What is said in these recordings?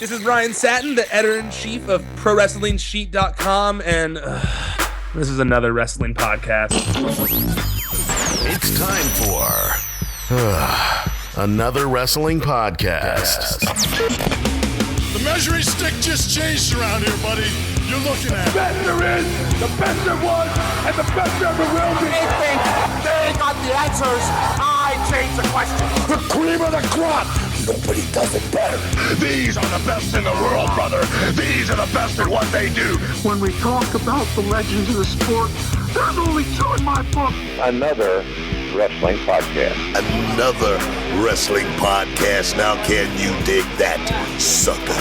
This is Ryan Satin, the editor-in-chief of ProWrestlingSheet.com, and this is another wrestling podcast. It's time for another wrestling podcast. The measuring stick just changed around here, buddy. You're looking at the best there is, the best there was, and the best there ever will be. They think they got the answers. I change the question. The cream of the crop. Nobody does it better. These are the best in the world, brother. These are the best at what they do. When we talk about the legends of the sport, there's only two in my book. Another wrestling podcast. Another wrestling podcast. Now can you dig that, sucker?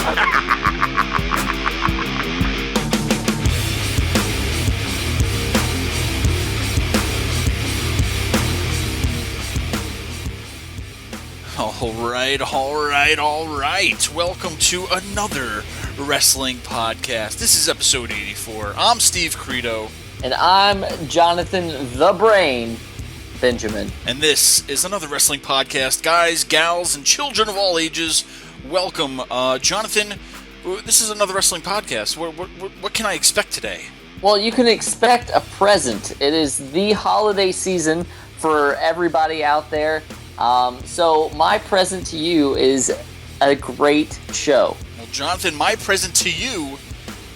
All right. Welcome to another wrestling podcast. This is episode 84. I'm Steve Credo. And I'm Jonathan the Brain Benjamin. And this is another wrestling podcast. Guys, gals, and children of all ages, welcome. Jonathan, this is another wrestling podcast. What can I expect today? Well, you can expect a present. It is the holiday season for everybody out there. So my present to you is a great show. Well, Jonathan, my present to you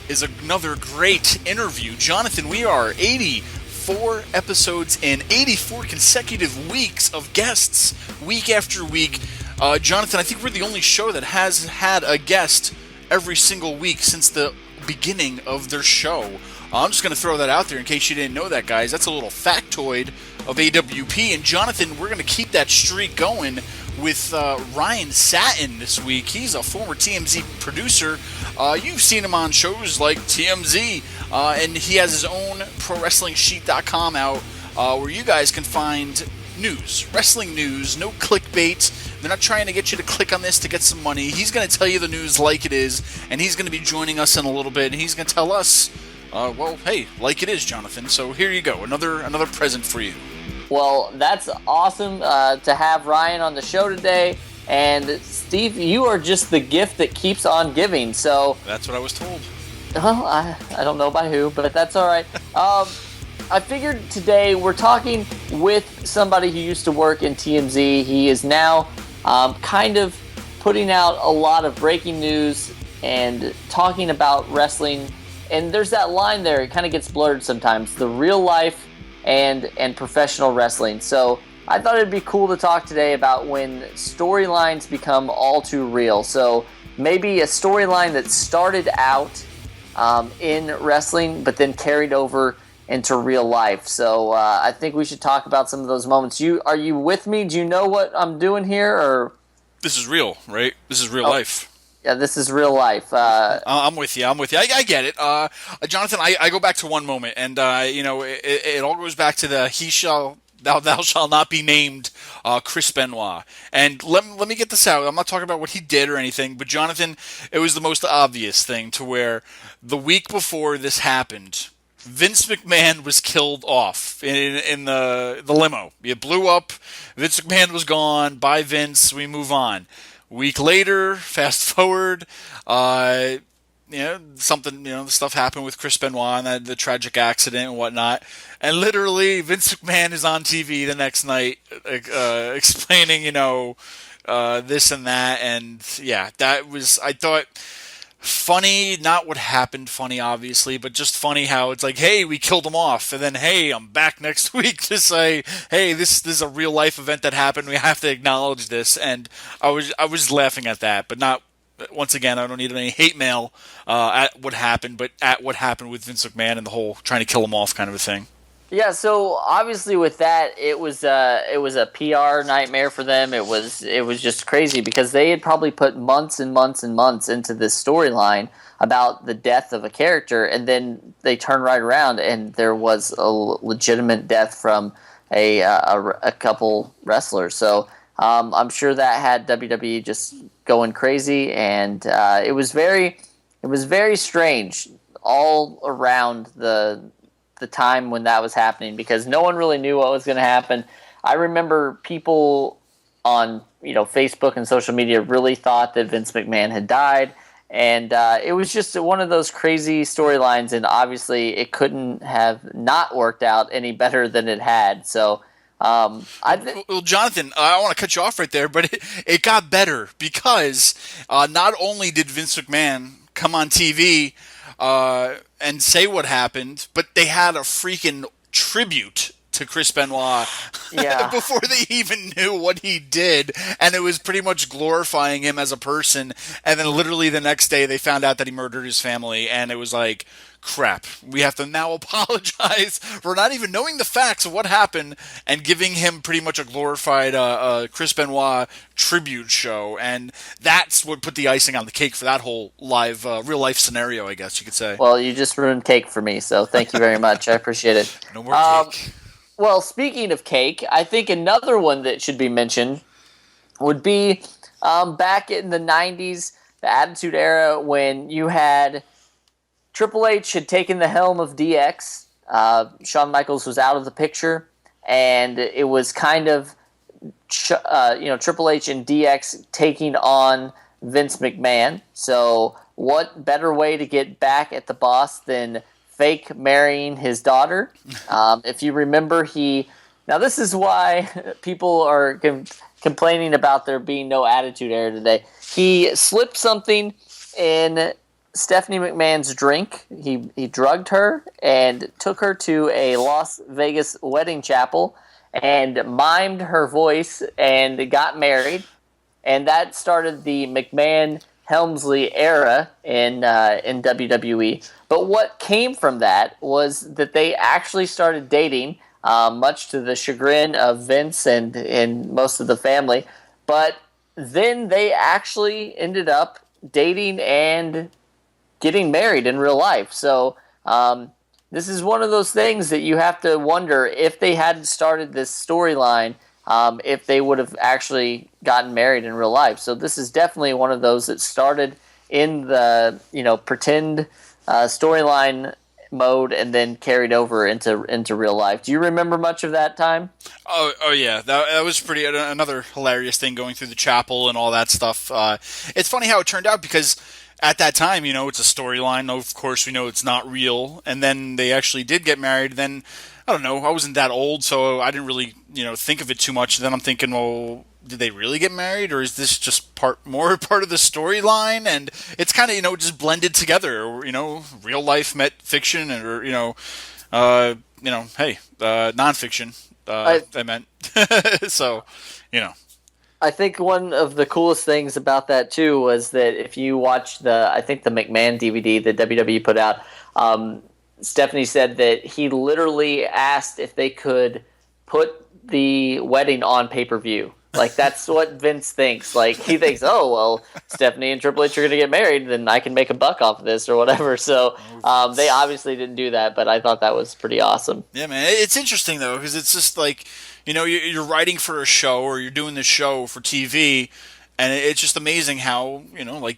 is another great interview. Jonathan, we are 84 episodes in, 84 consecutive weeks of guests, week after week. Jonathan, I think we're the only show that has had a guest every single week since the beginning of their show. I'm just going to throw that out there in case you didn't know that, guys. That's a little factoid of AWP. And Jonathan, we're going to keep that streak going with Ryan Satin this week. He's a former TMZ producer. You've seen him on shows like TMZ, and he has his own ProWrestlingSheet.com out where you guys can find news, wrestling news, no clickbait. They're not trying to get you to click on this to get some money. He's going to tell you the news like it is, and he's going to be joining us in a little bit, and he's going to tell us, well, hey, like it is, Jonathan. So here you go, another present for you. Well, that's awesome to have Ryan on the show today. And Steve, you are just the gift that keeps on giving. So that's what I was told. Well, I don't know by who, but that's all right. I figured today we're talking with somebody who used to work in TMZ. He is now kind of putting out a lot of breaking news and talking about wrestling. And there's that line there, it kind of gets blurred sometimes, the real life and professional wrestling. So I thought it'd be cool to talk today about when storylines become all too real. So maybe a storyline that started out in wrestling but then carried over into real life. So I think we should talk about some of those moments. Are you with me? Do you know what I'm doing here? Or this is real, right? This is real life. Yeah, this is real life. I'm with you. I get it. Jonathan, I go back to one moment, and it all goes back to the thou shalt not be named Chris Benoit. And let me get this out. I'm not talking about what he did or anything, but Jonathan, it was the most obvious thing to where the week before this happened, Vince McMahon was killed off in the limo. It blew up. Vince McMahon was gone. Bye, Vince. We move on. Week later, fast forward, stuff happened with Chris Benoit and the tragic accident and whatnot. And literally, Vince McMahon is on TV the next night explaining, this and that. And yeah, that was, I thought, funny. Not what happened funny, obviously, but just funny how it's like, hey, we killed him off. And then, hey, I'm back next week to say, hey, this is a real life event that happened. We have to acknowledge this. And I was laughing at that, but not, once again, I don't need any hate mail at what happened, but at what happened with Vince McMahon and the whole trying to kill him off kind of a thing. Yeah, so obviously with that, it was a PR nightmare for them. It was just crazy because they had probably put months and months and months into this storyline about the death of a character, and then they turn right around and there was a legitimate death from a couple wrestlers. So I'm sure that had WWE just going crazy, and it was very strange all around the time when that was happening because no one really knew what was going to happen. I remember people on Facebook and social media really thought that Vince McMahon had died, And it was just one of those crazy storylines, and obviously it couldn't have not worked out any better than it had. So, well, Jonathan, I want to cut you off right there, but it got better because not only did Vince McMahon come on TV and say what happened, but they had a freaking tribute to Chris Benoit before they even knew what he did, and it was pretty much glorifying him as a person. And then literally the next day they found out that he murdered his family, and it was like, crap, we have to now apologize for not even knowing the facts of what happened and giving him pretty much a glorified Chris Benoit tribute show. And that's what put the icing on the cake for that whole live real life scenario, I guess you could say. Well, you just ruined cake for me, so thank you very much. I appreciate it. No more cake. Well, speaking of cake, I think another one that should be mentioned would be back in the 90s, the Attitude Era, when you had Triple H had taken the helm of DX. Shawn Michaels was out of the picture, and it was kind of Triple H and DX taking on Vince McMahon. So what better way to get back at the boss than fake marrying his daughter? If you remember, now this is why people are complaining about there being no Attitude Era today. He slipped something in Stephanie McMahon's drink. He drugged her and took her to a Las Vegas wedding chapel and mimed her voice and got married. And that started the McMahon-Helmsley era in WWE. But what came from that was that they actually started dating, much to the chagrin of Vince and most of the family. But then they actually ended up dating and getting married in real life. So this is one of those things that you have to wonder if they hadn't started this storyline, if they would have actually gotten married in real life. So this is definitely one of those that started in the pretend storyline mode and then carried over into real life. Do you remember much of that time? Oh yeah, that was pretty another hilarious thing, going through the chapel and all that stuff. It's funny how it turned out, because at that time, it's a storyline. Of course, we know it's not real. And then they actually did get married. Then, I don't know, I wasn't that old, so I didn't really, think of it too much. Then I'm thinking, well, did they really get married, or is this just part of the storyline? And it's kind of, just blended together. Real life met fiction, or nonfiction. I meant. So, I think one of the coolest things about that too was that if you watch the McMahon DVD that WWE put out, Stephanie said that he literally asked if they could put the wedding on pay-per-view. Like, that's what Vince thinks. Like, he thinks, oh, well, Stephanie and Triple H are going to get married, then I can make a buck off of this or whatever. So they obviously didn't do that, but I thought that was pretty awesome. Yeah, man. It's interesting, though, because it's just like, you're writing for a show, or you're doing this show for TV, and it's just amazing how,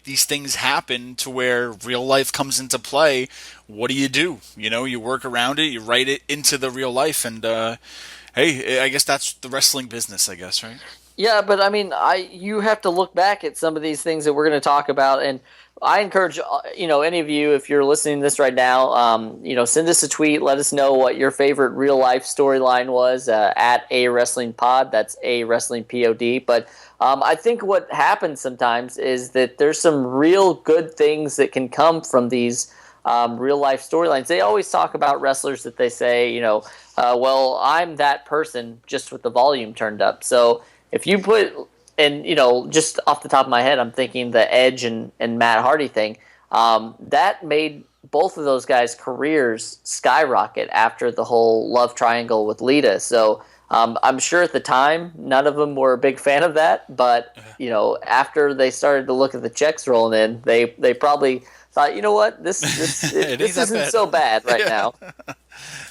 these things happen to where real life comes into play. What do? You work around it, you write it into the real life, and hey, I guess that's the wrestling business, I guess, right? Yeah, but I mean, you have to look back at some of these things that we're going to talk about, and I encourage any of you, if you're listening to this right now, send us a tweet. Let us know what your favorite real life storyline was at A Wrestling Pod. That's A Wrestling POD. But I think what happens sometimes is that there's some real good things that can come from these real life storylines. They always talk about wrestlers that they say, well, I'm that person just with the volume turned up. So if you put, and just off the top of my head, I'm thinking the Edge and Matt Hardy thing, that made both of those guys' careers skyrocket after the whole love triangle with Lita. So I'm sure at the time none of them were a big fan of that, but after they started to look at the checks rolling in, they probably thought, you know what, this isn't so bad right now.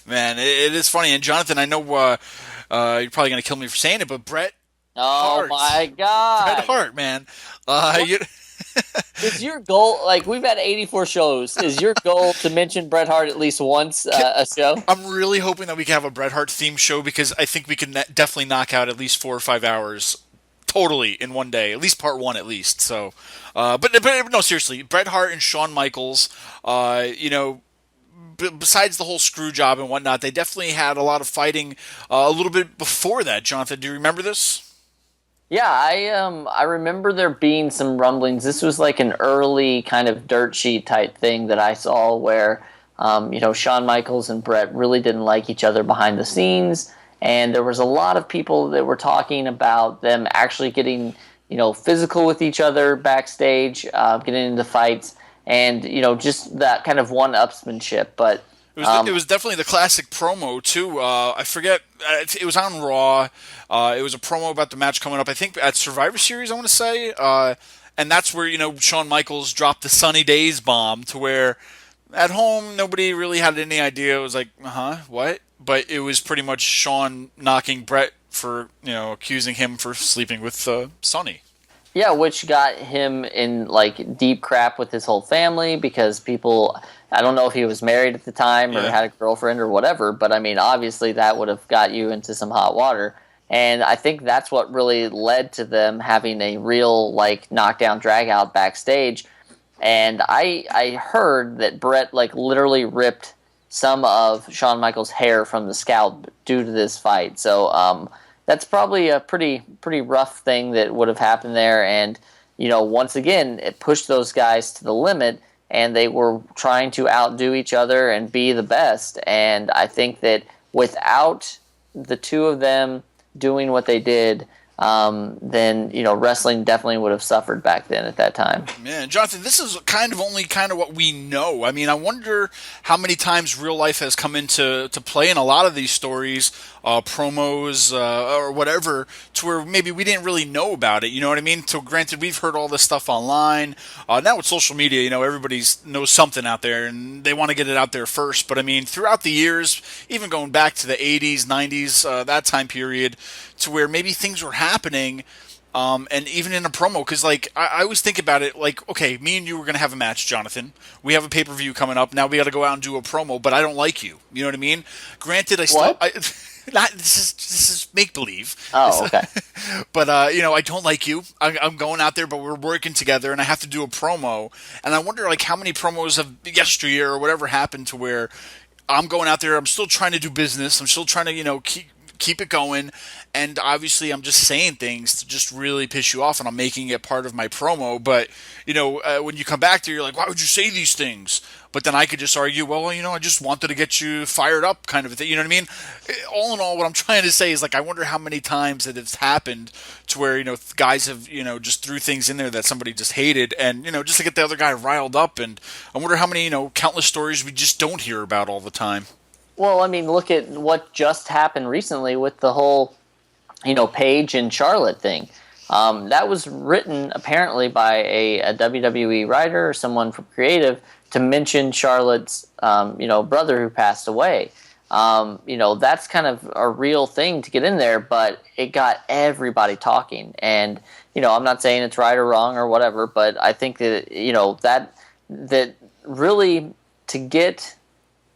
Man, it is funny. And Jonathan, I know you're probably going to kill me for saying it, but Bret Hart. My God. Bret Hart, man. Is your goal, like, we've had 84 shows, is your goal to mention Bret Hart at least once a show? I'm really hoping that we can have a Bret Hart theme show, because I think we can definitely knock out at least 4 or 5 hours totally in one day, at least part one at least. So, but no, seriously, Bret Hart and Shawn Michaels, besides the whole screw job and whatnot, they definitely had a lot of fighting a little bit before that. Jonathan, do you remember this? Yeah, I remember there being some rumblings. This was like an early kind of dirt sheet type thing that I saw where, Shawn Michaels and Bret really didn't like each other behind the scenes, and there was a lot of people that were talking about them actually getting, physical with each other backstage, getting into fights, and just that kind of one-upsmanship. But it was definitely the classic promo too. I forget. It was on Raw. It was a promo about the match coming up. I think at Survivor Series, I want to say. And that's where Shawn Michaels dropped the Sunny Days bomb, to where at home nobody really had any idea. It was like, what? But it was pretty much Shawn knocking Bret for accusing him for sleeping with Sunny. Yeah, which got him in like deep crap with his whole family because people. I don't know if he was married at the time or had a girlfriend or whatever, but I mean, obviously that would have got you into some hot water. And I think that's what really led to them having a real like knockdown drag out backstage. And I heard that Bret like literally ripped some of Shawn Michaels' hair from the scalp due to this fight. So that's probably a pretty rough thing that would have happened there. And once again, it pushed those guys to the limit. And they were trying to outdo each other and be the best. And I think that without the two of them doing what they did, then wrestling definitely would have suffered back then at that time. Man, Jonathan, this is only what we know. I mean, I wonder how many times real life has come into play in a lot of these stories, promos or whatever, to where maybe we didn't really know about it. You know what I mean? So granted, we've heard all this stuff online. Now with social media, everybody knows something out there and they want to get it out there first. But I mean, throughout the years, even going back to the 80s, 90s, that time period, to where maybe things were happening, and even in a promo, because like I always think about it like, okay, me and you were going to have a match, Jonathan. We have a pay-per-view coming up. Now we got to go out and do a promo, but I don't like you. You know what I mean? Granted, this is make-believe. Oh, okay. But, I don't like you. I'm going out there, but we're working together, and I have to do a promo. And I wonder, like, how many promos have yesteryear or whatever happened to where I'm going out there, I'm still trying to do business, I'm still trying to, keep it going, and obviously I'm just saying things to just really piss you off, and I'm making it part of my promo. But when you come back to it, you're like, why would you say these things? But then I could just argue, well, I just wanted to get you fired up, kind of a thing. You know what I mean? All in all, what I'm trying to say is, like, I wonder how many times that it's happened to where guys have just threw things in there that somebody just hated, and just to get the other guy riled up. And I wonder how many countless stories we just don't hear about all the time. Well, I mean, look at what just happened recently with the whole, Paige and Charlotte thing. That was written apparently by a WWE writer or someone from creative to mention Charlotte's, brother who passed away. That's kind of a real thing to get in there, but it got everybody talking. And, I'm not saying it's right or wrong or whatever, but I think that, that really to get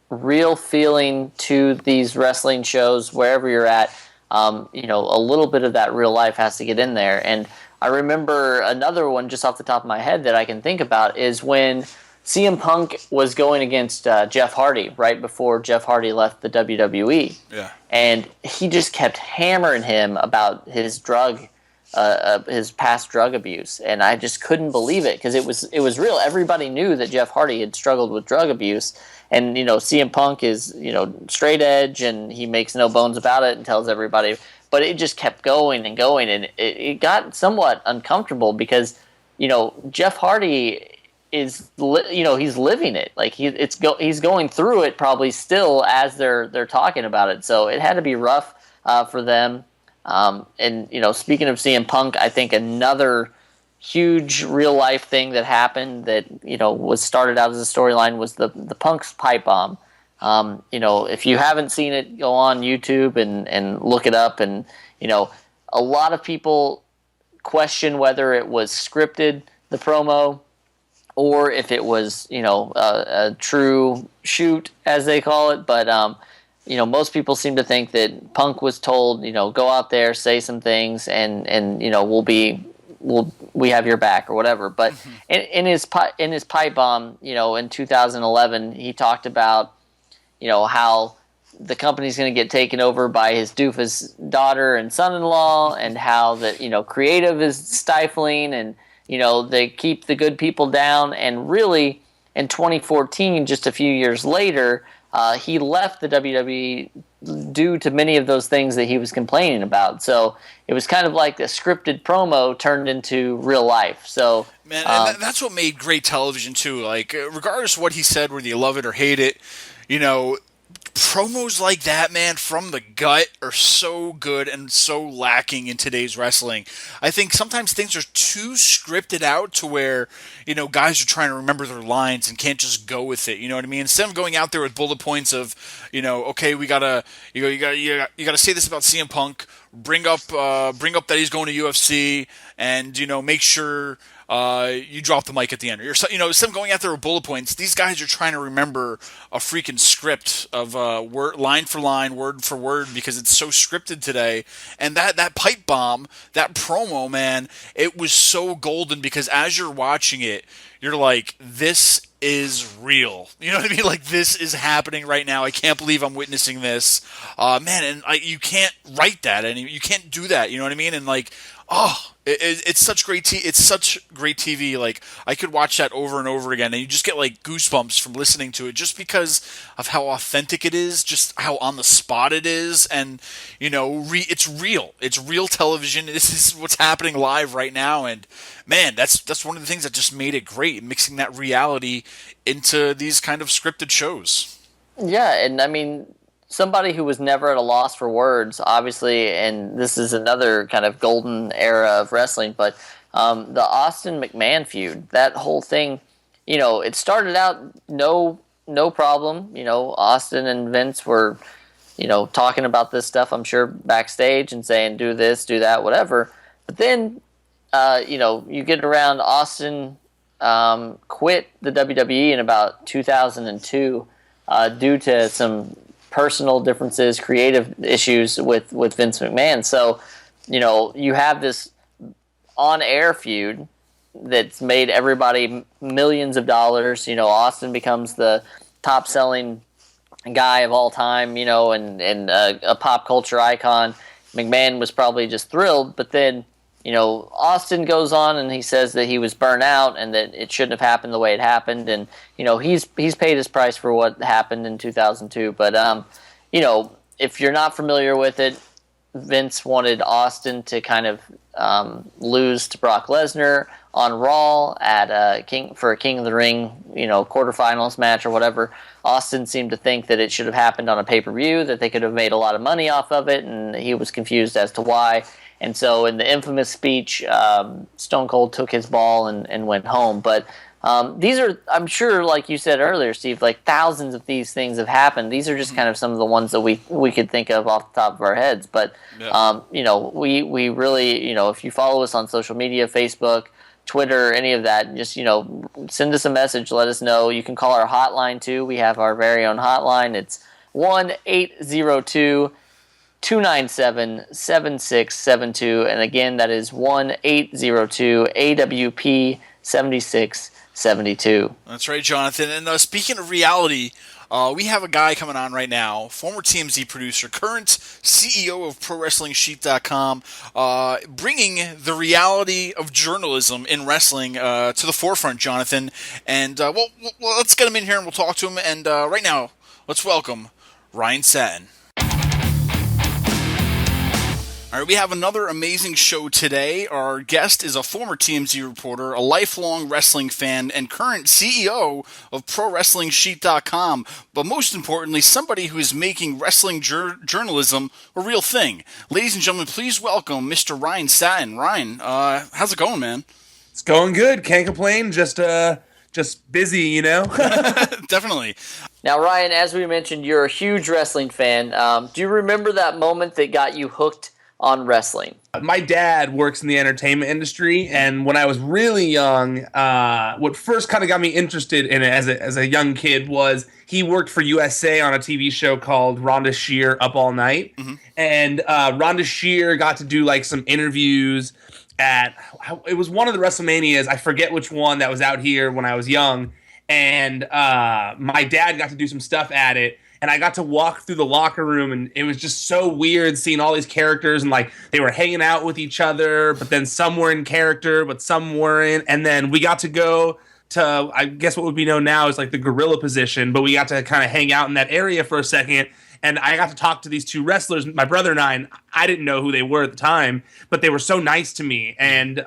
real feeling to these wrestling shows wherever you're at, a little bit of that real life has to get in there. And I remember another one just off the top of my head that I can think about is when CM Punk was going against Jeff Hardy right before Jeff Hardy left the WWE. Yeah. And he just kept hammering him about his his past drug abuse, and I just couldn't believe it because it was real. Everybody knew that Jeff Hardy had struggled with drug abuse, and CM Punk is straight edge, and he makes no bones about it and tells everybody. But it just kept going and going, and it got somewhat uncomfortable because Jeff Hardy is he's living it, like he's going through it probably still as they're talking about it. So it had to be rough for them. And speaking of CM Punk, I think another huge real life thing that happened that was started out as a storyline was the Punk's pipe bomb. If you haven't seen it, go on YouTube and look it up. And a lot of people question whether it was scripted, the promo, or if it was a true shoot, as they call it. But most people seem to think that Punk was told, go out there, say some things, and we have your back or whatever. But in his pipe bomb, in 2011, he talked about, how the company's going to get taken over by his doofus daughter and son-in-law, and how that creative is stifling, and they keep the good people down. And really, in 2014, just a few years later, he left the WWE due to many of those things that he was complaining about. So it was kind of like a scripted promo turned into real life. So man, and that's what made great television too. Like, regardless of what he said, whether you love it or hate it, promos like that, man, from the gut are so good and so lacking in today's wrestling. I think sometimes things are too scripted out to where, guys are trying to remember their lines and can't just go with it. You know what I mean? Instead of going out there with bullet points of, okay, we gotta, you gotta say this about CM Punk, bring up that he's going to UFC, and make sure you drop the mic at the end. Instead of going out there with bullet points, these guys are trying to remember a freaking script of word, line for line, word for word, because it's so scripted today. And that pipe bomb, that promo, man, it was so golden, because as you're watching it, you're like, this is real. You know what I mean? Like, this is happening right now. I can't believe I'm witnessing this. Man, and you can't write that, and you can't do that. You know what I mean? And like, it's such great it's such great TV. Like, I could watch that over and over again, and you just get like goosebumps from listening to it, just because of how authentic it is, just how on the spot it is, and it's real. It's real television. This is what's happening live right now, and man, that's one of the things that just made it great, mixing that reality into these kind of scripted shows. Yeah, and I mean, somebody who was never at a loss for words, obviously, and this is another kind of golden era of wrestling, but the Austin McMahon feud, that whole thing, it started out no problem. Austin and Vince were, talking about this stuff, I'm sure, backstage and saying, do this, do that, whatever. But then, you get around Austin quit the WWE in about 2002 due to some personal differences, creative issues with Vince McMahon. So, you have this on-air feud that's made everybody millions of dollars. Austin becomes the top-selling guy of all time, and a pop culture icon. McMahon was probably just thrilled, but then, Austin goes on and he says that he was burnt out and that it shouldn't have happened the way it happened. And, he's paid his price for what happened in 2002. But, if you're not familiar with it, Vince wanted Austin to kind of lose to Brock Lesnar on Raw at a King of the Ring, quarterfinals match or whatever. Austin seemed to think that it should have happened on a pay-per-view, that they could have made a lot of money off of it, and he was confused as to why. And so in the infamous speech, Stone Cold took his ball and went home. But these are, I'm sure, like you said earlier, Steve, like thousands of these things have happened. These are just kind of some of the ones that we could think of off the top of our heads. But, we really, if you follow us on social media, Facebook, Twitter, any of that, just, send us a message, let us know. You can call our hotline, too. We have our very own hotline. It's 1-802- 297-7672, and again, that is 1-802-AWP-7672. That's right, Jonathan. And speaking of reality, we have a guy coming on right now, former TMZ producer, current CEO of ProWrestlingSheet.com, bringing the reality of journalism in wrestling to the forefront, Jonathan. And, well, let's get him in here and we'll talk to him. And right now, let's welcome Ryan Satin. All right, we have another amazing show today. Our guest is a former TMZ reporter, a lifelong wrestling fan, and current CEO of ProWrestlingSheet.com. But most importantly, somebody who is making wrestling journalism a real thing. Ladies and gentlemen, please welcome Mr. Ryan Satin. Ryan, how's it going, man? It's going good. Can't complain. Just busy, Definitely. Now, Ryan, as we mentioned, you're a huge wrestling fan. Do you remember that moment that got you hooked on wrestling? My dad works in the entertainment industry, and when I was really young, what first kind of got me interested in it as a young kid was he worked for USA on a TV show called Rhonda Shear Up All Night, and Rhonda Shear got to do like some interviews it was one of the WrestleManias, I forget which one, that was out here when I was young, and my dad got to do some stuff at it. And I got to walk through the locker room, and it was just so weird seeing all these characters, and like they were hanging out with each other, but then some were in character, but some weren't. And then we got to go to, I guess what would be known now as like the gorilla position, but we got to kind of hang out in that area for a second. And I got to talk to these two wrestlers, my brother and I didn't know who they were at the time, but they were so nice to me. And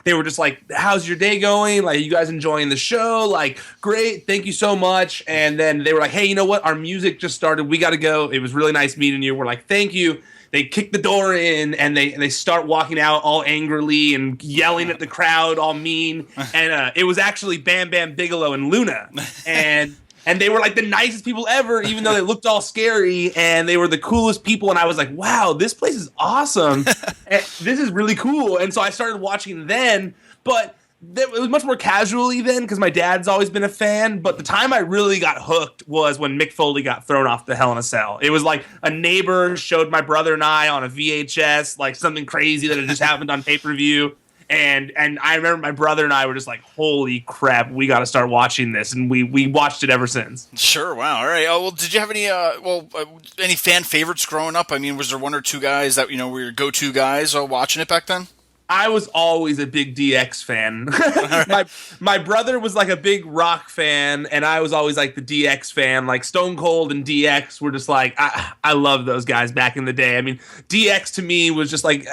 they were just like, how's your day going? Like, you guys enjoying the show? Like, great. Thank you so much. And then they were like, hey, you know what? Our music just started. We got to go. It was really nice meeting you. We're like, thank you. They kick the door in, and they start walking out all angrily and yelling at the crowd all mean. And it was actually Bam Bam Bigelow and Luna. And they were like the nicest people ever, even though they looked all scary, and they were the coolest people. And I was like, wow, this place is awesome. This is really cool. And so I started watching then, but it was much more casually then because my dad's always been a fan. But the time I really got hooked was when Mick Foley got thrown off the Hell in a Cell. It was like a neighbor showed my brother and I on a VHS, like something crazy that had just happened on pay-per-view. And I remember my brother and I were just like, holy crap, we got to start watching this. And we watched it ever since. Sure, wow, all right. Oh, well, did you have any fan favorites growing up? I mean, was there one or two guys that, were your go-to guys watching it back then? I was always a big DX fan. My brother was like a big Rock fan, and I was always like the DX fan. Like Stone Cold and DX were just like, I love those guys back in the day. I mean, DX to me was just like,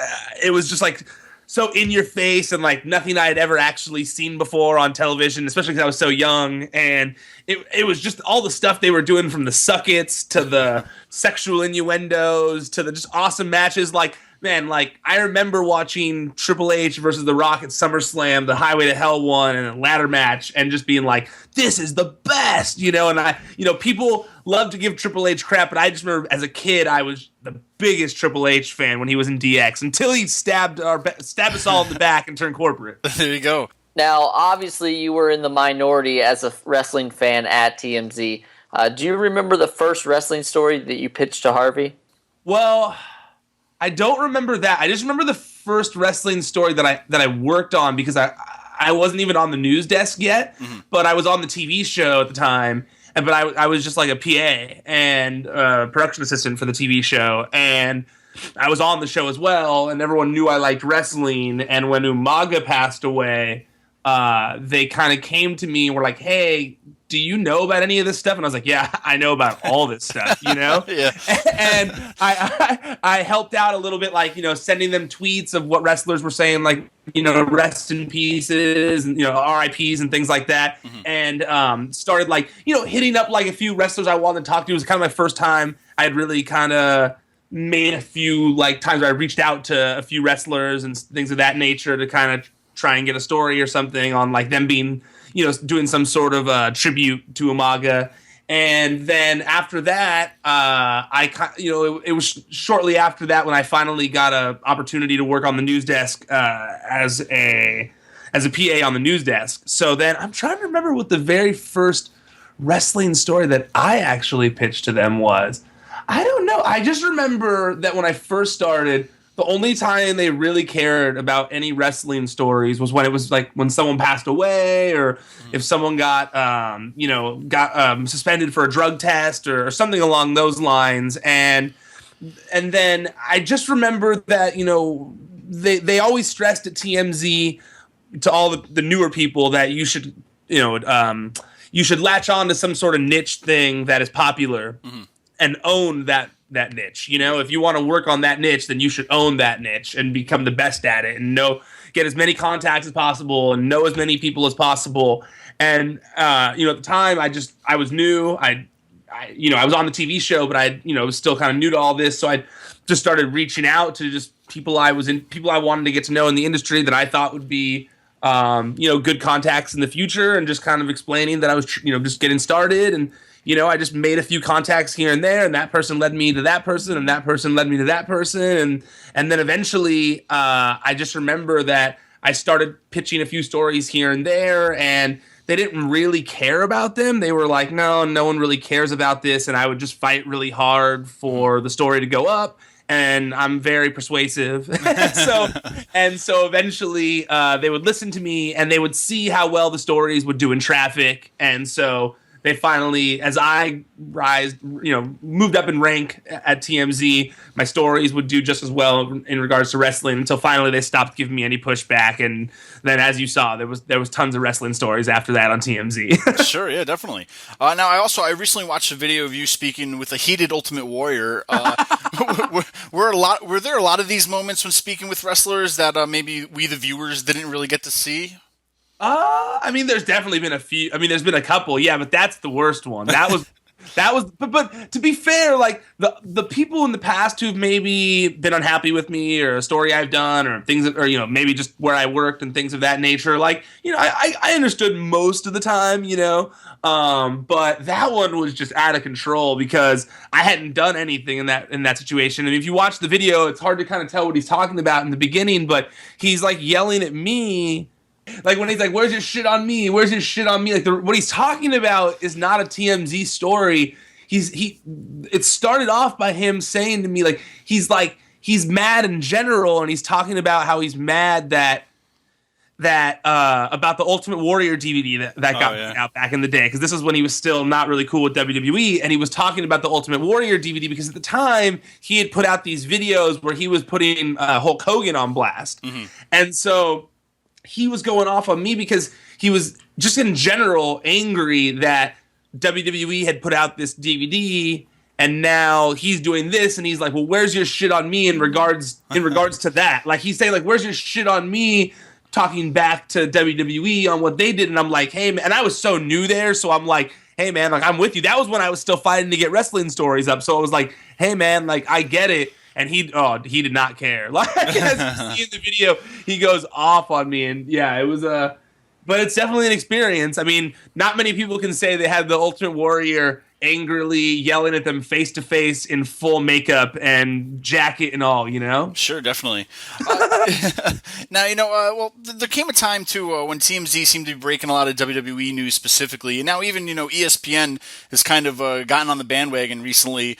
it was just like so in your face and like nothing I had ever actually seen before on television, especially because I was so young. And it was just all the stuff they were doing, from the suckets to the sexual innuendos to the just awesome matches. Like, man, like I remember watching Triple H versus The Rock at SummerSlam, the Highway to Hell one, and a ladder match, and just being like, this is the best, and people love to give Triple H crap, but I just remember as a kid, I was the biggest Triple H fan when he was in DX until he stabbed us all in the back and turned corporate. There you go. Now, obviously, you were in the minority as a wrestling fan at TMZ. Do you remember the first wrestling story that you pitched to Harvey? Well, I don't remember that. I just remember the first wrestling story that I worked on, because I wasn't even on the news desk yet, but I was on the TV show at the time. But I was just like a PA and production assistant for the TV show, and I was on the show as well, and everyone knew I liked wrestling. And when Umaga passed away, they kind of came to me and were like, hey, do you know about any of this stuff? And I was like, yeah, I know about all this stuff, Yeah. And I helped out a little bit, like, sending them tweets of what wrestlers were saying, like, rest in pieces and, RIPs and things like that. And started, like, hitting up, like, a few wrestlers I wanted to talk to. It was kind of my first time I had really kind of made a few, like, times where I reached out to a few wrestlers and things of that nature to kind of try and get a story or something on, like, them being, doing some sort of tribute to Umaga. And then after that, it was shortly after that when I finally got an opportunity to work on the news desk as a PA on the news desk. So then I'm trying to remember what the very first wrestling story that I actually pitched to them was. I don't know. I just remember that when I first started, the only time they really cared about any wrestling stories was when it was like when someone passed away, or if someone got suspended for a drug test or something along those lines. And then I just remember that, they always stressed at TMZ to all the newer people that you should, you should latch on to some sort of niche thing that is popular and own that niche. If you want to work on that niche, then you should own that niche and become the best at it, and get as many contacts as possible and know as many people as possible. And at the time, I was new. I was on the TV show, but I was still kind of new to all this. So I just started reaching out to just people I wanted to get to know in the industry that I thought would be good contacts in the future, and just kind of explaining that I was, just getting started. And, I just made a few contacts here and there, and that person led me to that person, and that person led me to that person. And then eventually I just remember that I started pitching a few stories here and there, and they didn't really care about them. They were like, no one really cares about this. And I would just fight really hard for the story to go up. And I'm very persuasive. so eventually they would listen to me, and they would see how well the stories would do in traffic. And so they finally, as I moved up in rank at TMZ, my stories would do just as well in regards to wrestling, until finally they stopped giving me any pushback. And then, as you saw, there was tons of wrestling stories after that on TMZ. Sure, yeah, definitely. Now, I recently watched a video of you speaking with a heated Ultimate Warrior. Were there a lot of these moments when speaking with wrestlers that maybe we, the viewers, didn't really get to see? There's definitely been a few. There's been a couple, yeah, but that's the worst one. That was, but to be fair, like the people in the past who've maybe been unhappy with me or a story I've done or things that, or, maybe just where I worked and things of that nature, like, I understood most of the time, but that one was just out of control because I hadn't done anything in that situation. And if you watch the video, it's hard to kind of tell what he's talking about in the beginning, but he's like yelling at me. Like when he's like, "Where's your shit on me? Where's your shit on me?" Like what he's talking about is not a TMZ story. It started off by him saying to me he's mad in general, and he's talking about how he's mad that about the Ultimate Warrior DVD that got out back in the day, because this is when he was still not really cool with WWE, and he was talking about the Ultimate Warrior DVD because at the time he had put out these videos where he was putting Hulk Hogan on blast, and so he was going off on me because he was just in general angry that WWE had put out this DVD and now he's doing this, and he's like, well, where's your shit on me in regards to that? Like he's saying, like, where's your shit on me, talking back to WWE on what they did. And I'm like, hey man, and I was so new there, so I'm like, hey man, like I'm with you. That was when I was still fighting to get wrestling stories up. So I was like, hey man, like I get it. And he did not care. Like as you see in the video, he goes off on me, and yeah, it was but it's definitely an experience. Not many people can say they had the Ultimate Warrior angrily yelling at them face to face in full makeup and jacket and all, Sure, definitely. Now, there came a time too when TMZ seemed to be breaking a lot of WWE news specifically, and now even ESPN has kind of gotten on the bandwagon recently.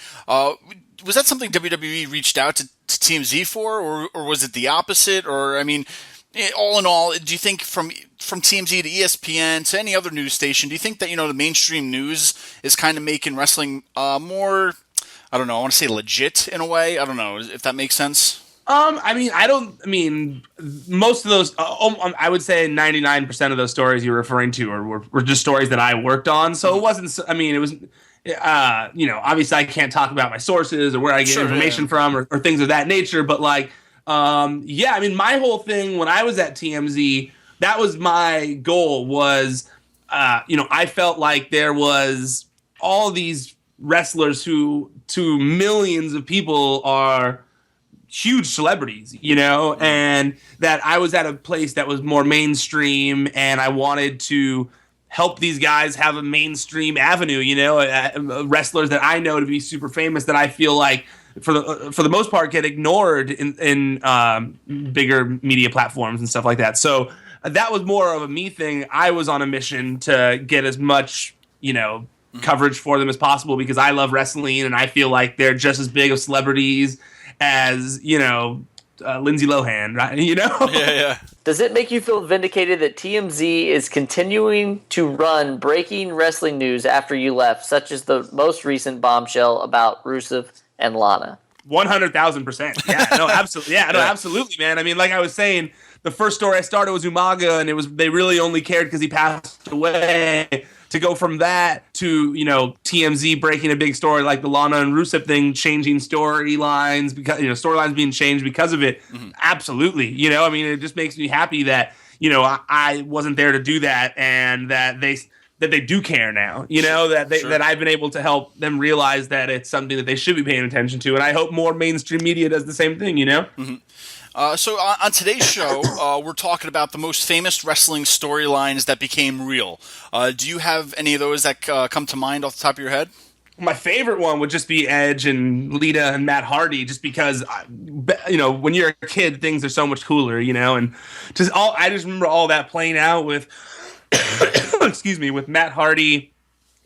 Was that something WWE reached out to TMZ for, or was it the opposite? Or, all in all, do you think from TMZ to ESPN to any other news station, do you think that, the mainstream news is kind of making wrestling more, I don't know, I want to say legit in a way? I don't know if that makes sense. Most of those, I would say 99% of those stories you're referring to were just stories that I worked on. So it wasn't, it was... obviously I can't talk about my sources or where I get information from or things of that nature, but my whole thing when I was at TMZ, that was my goal was, I felt like there was all these wrestlers who to millions of people are huge celebrities, and that I was at a place that was more mainstream, and I wanted to help these guys have a mainstream avenue, wrestlers that I know to be super famous that I feel like for the most part get ignored in bigger media platforms and stuff like that. So that was more of a me thing. I was on a mission to get as much, coverage for them as possible because I love wrestling and I feel like they're just as big of celebrities as, Lindsay Lohan, right? Yeah. Does it make you feel vindicated that TMZ is continuing to run breaking wrestling news after you left, such as the most recent bombshell about Rusev and Lana? 100,000%. Yeah, no, absolutely. Yeah, no, absolutely, man. Like I was saying, the first story I started was Umaga, and they really only cared because he passed away. To go from that to, TMZ breaking a big story like the Lana and Rusev thing, changing storylines because, storylines being changed because of it. Mm-hmm. Absolutely. It just makes me happy that, I wasn't there to do that and that they do care now, that I've been able to help them realize that it's something that they should be paying attention to. And I hope more mainstream media does the same thing, Mm-hmm. So on today's show, we're talking about the most famous wrestling storylines that became real. Do you have any of those that come to mind off the top of your head? My favorite one would just be Edge and Lita and Matt Hardy, just because, when you're a kid, things are so much cooler, and I just remember all that playing out with, excuse me, with Matt Hardy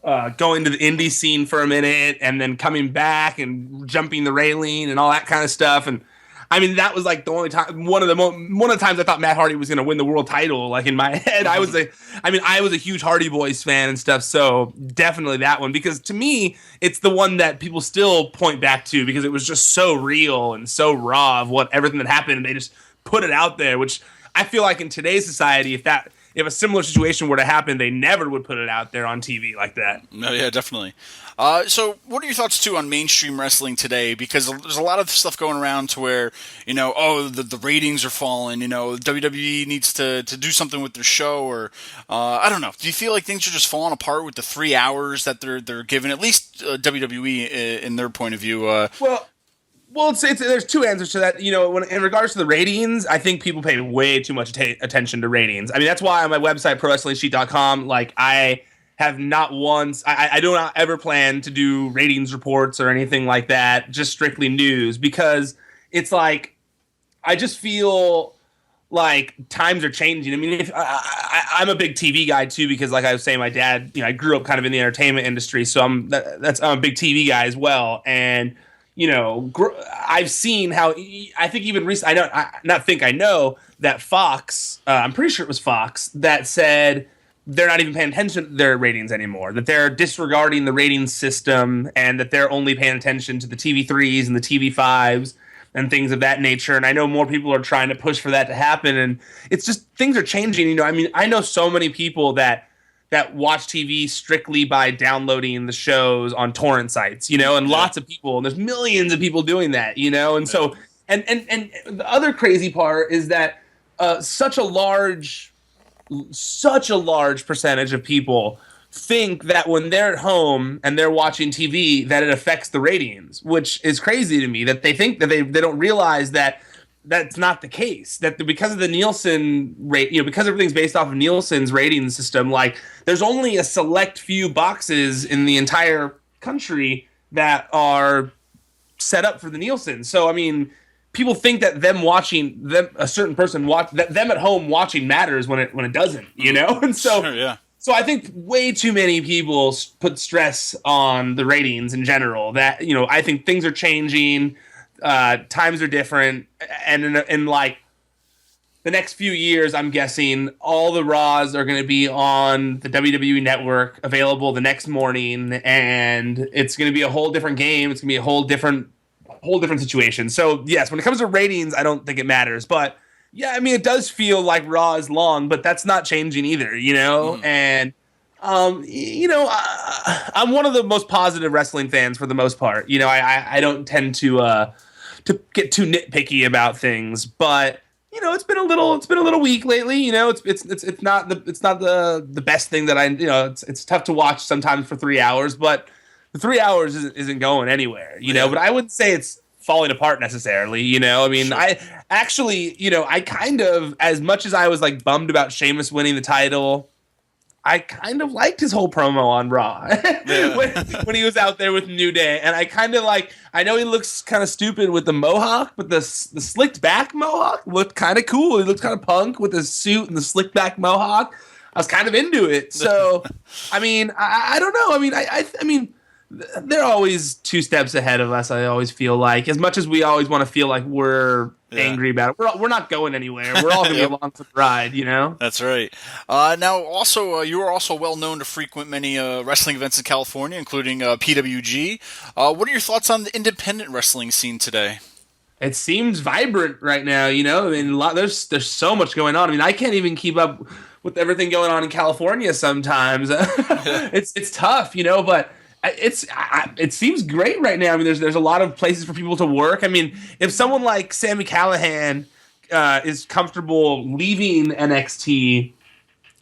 going to the indie scene for a minute and then coming back and jumping the railing and all that kind of stuff. And I mean, that was like the only time, one of the times I thought Matt Hardy was going to win the world title. Like in my head, I was a huge Hardy Boys fan and stuff. So definitely that one, because to me, it's the one that people still point back to because it was just so real and so raw of everything that happened. And they just put it out there, which I feel like in today's society, if a similar situation were to happen, they never would put it out there on TV like that. No, yeah, definitely. So what are your thoughts, too, on mainstream wrestling today? Because there's a lot of stuff going around to where, the ratings are falling, WWE needs to do something with their show, or, I don't know. Do you feel like things are just falling apart with the 3 hours that they're given, at least WWE in their point of view? Well, there's two answers to that. In regards to the ratings, I think people pay way too much attention to ratings. I mean, that's why on my website, ProWrestlingSheet.com, like I have not once, I do not ever plan to do ratings reports or anything like that, just strictly news, because it's like, I just feel like times are changing. I mean, I'm a big TV guy too, because like I was saying, my dad, I grew up kind of in the entertainment industry, so I'm a big TV guy as well. And I've seen how, I think even recently, I know that Fox, I'm pretty sure it was Fox, that said they're not even paying attention to their ratings anymore, that they're disregarding the ratings system and that they're only paying attention to the TV3s and the TV5s and things of that nature. And I know more people are trying to push for that to happen. And it's just, things are changing. I mean, I know so many people that watch TV strictly by downloading the shows on torrent sites, and lots of people, and there's millions of people doing that, and so, and the other crazy part is that such a large percentage of people think that when they're at home and they're watching TV, that it affects the ratings, which is crazy to me, that they think that they don't realize that that's not the case, that because of the Nielsen rate, because everything's based off of Nielsen's rating system, like there's only a select few boxes in the entire country that are set up for the Nielsen. So, I mean, people think that a certain person them at home watching matters when it doesn't, And so, sure, yeah. So I think way too many people put stress on the ratings in general. That, I think things are changing. Times are different, and in like the next few years, I'm guessing all the Raws are going to be on the WWE Network, available the next morning, and it's going to be a whole different game. It's going to be a whole different situation. So yes, when it comes to ratings, I don't think it matters, but yeah, I mean, it does feel like Raw is long, but that's not changing either, and. I'm one of the most positive wrestling fans for the most part. I don't tend to get too nitpicky about things, but it's been a little weak lately. It's not the best thing that it's tough to watch sometimes for 3 hours, but the 3 hours isn't going anywhere. But I wouldn't say it's falling apart necessarily. I mean, sure. I actually, I kind of, as much as I was like bummed about Sheamus winning the title, I kind of liked his whole promo on Raw when he was out there with New Day. And I kind of I know he looks kind of stupid with the mohawk, but the slicked back mohawk looked kind of cool. He looked kind of punk with his suit and the slicked back mohawk. I was kind of into it. So, I mean, I don't know. I mean, they're always two steps ahead of us. I always feel like, as much as we always want to feel like we're angry about it, we're not going anywhere. We're all going to be along for the ride, That's right. Now, also, you are also well known to frequent many wrestling events in California, including PWG. What are your thoughts on the independent wrestling scene today? It seems vibrant right now. I mean, there's so much going on. I mean, I can't even keep up with everything going on in California sometimes. It's tough, but. It seems great right now. I mean, there's a lot of places for people to work. I mean, if someone like Sami Callihan is comfortable leaving NXT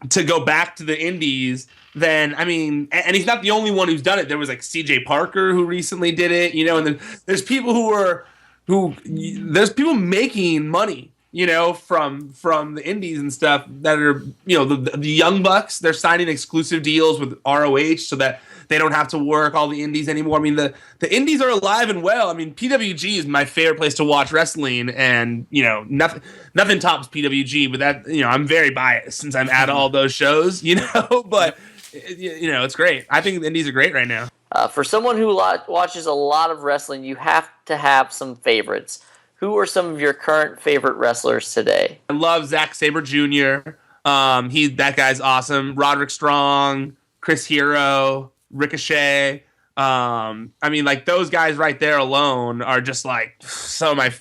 to go back to the Indies, then I mean, and he's not the only one who's done it. There was like CJ Parker who recently did it, and there's people who were there's people making money, from the indies and stuff that are, the young bucks. They're signing exclusive deals with ROH so that they don't have to work all the indies anymore. I mean, the indies are alive and well. I mean, PWG is my favorite place to watch wrestling, and nothing tops PWG. But that, I'm very biased since I'm at all those shows, But it's great. I think the indies are great right now. For someone who watches a lot of wrestling, you have to have some favorites. Who are some of your current favorite wrestlers today? I love Zack Sabre Jr. That guy's awesome. Roderick Strong, Chris Hero, Ricochet. I mean, like, those guys right there alone are just like